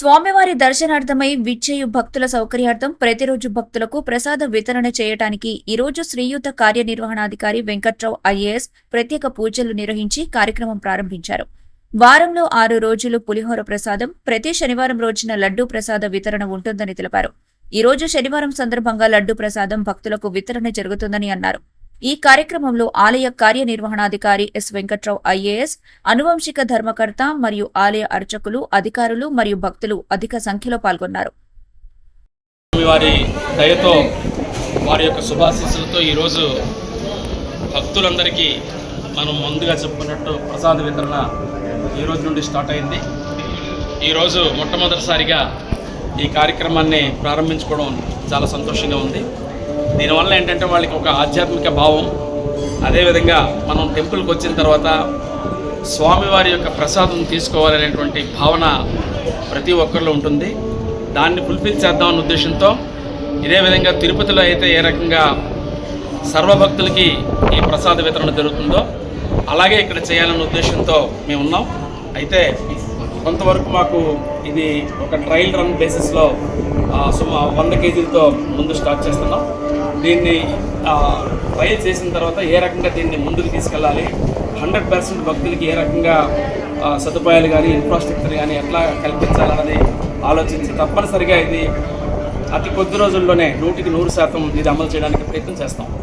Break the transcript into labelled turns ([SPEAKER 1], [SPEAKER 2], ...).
[SPEAKER 1] స్వామివారి దర్శనార్థమై విచ్చేయు భక్తుల సౌకర్యార్థం ప్రతిరోజు భక్తులకు ప్రసాద వితరణ చేయడానికి ఈరోజు శ్రీయుత కార్యనిర్వహణాధికారి వెంకట్రావు ఐఏఎస్ ప్రత్యేక పూజలు నిర్వహించి కార్యక్రమం ప్రారంభించారు. వారంలో 6 రోజులు పులిహోర ప్రసాదం, ప్రతి శనివారం రోజున లడ్డూ ప్రసాద వితరణ ఉంటుందని తెలిపారు. ఈ రోజు శనివారం సందర్భంగా లడ్డూ ప్రసాదం భక్తులకు వితరణ జరుగుతుందని అన్నారు. ఈ కార్యక్రమంలో ఆలయ కార్యనిర్వహణాధికారి ఎస్ వెంకట్రావు ఐఏఎస్, అనువంశిక ధర్మకర్త మరియు ఆలయ అర్చకులు, అధికారులు మరియు భక్తులు అధిక సంఖ్యలో పాల్గొన్నారు.
[SPEAKER 2] వారి దయతో వారి యొక్క శుభాశీస్సులతో ఈరోజు భక్తులందరికీ మనం ముందుగా చెప్పుకున్నట్టు ప్రసాద వితరణ ఈ రోజు నుండి స్టార్ట్ అయింది. ఈరోజు మొట్టమొదటిసారిగా ఈ కార్యక్రమాన్ని ప్రారంభించుకోవడం చాలా సంతోషంగా ఉంది. దీనివల్ల ఏంటంటే వాళ్ళకి ఒక ఆధ్యాత్మిక భావం, అదేవిధంగా మనం టెంపుల్కి వచ్చిన తర్వాత స్వామివారి యొక్క ప్రసాదం తీసుకోవాలనేటువంటి భావన ప్రతి ఒక్కరిలో ఉంటుంది. దాన్ని ఫుల్ఫిల్ చేద్దామన్న ఉద్దేశంతో ఇదే విధంగా తిరుపతిలో అయితే ఏ రకంగా సర్వభక్తులకి ఈ ప్రసాద వితరణ జరుగుతుందో అలాగే ఇక్కడ చేయాలన్న ఉద్దేశంతో మేము ఉన్నాం. అయితే కొంతవరకు మాకు ఇది ఒక ట్రయల్ రన్ బేసిస్లో 100 కేజీలతో ముందు స్టార్ట్ చేస్తున్నాం. దీన్ని ట్రయల్ చేసిన తర్వాత ఏ రకంగా దీన్ని ముందుకు తీసుకెళ్ళాలి, 100% భక్తులకి ఏ రకంగా సదుపాయాలు కానీ ఇన్ఫ్రాస్ట్రక్చర్ కానీ ఎట్లా కల్పించాలన్నది ఆలోచించి తప్పనిసరిగా ఇది అతి కొద్ది రోజుల్లోనే 100% ఇది అమలు చేయడానికి ప్రయత్నం చేస్తాం.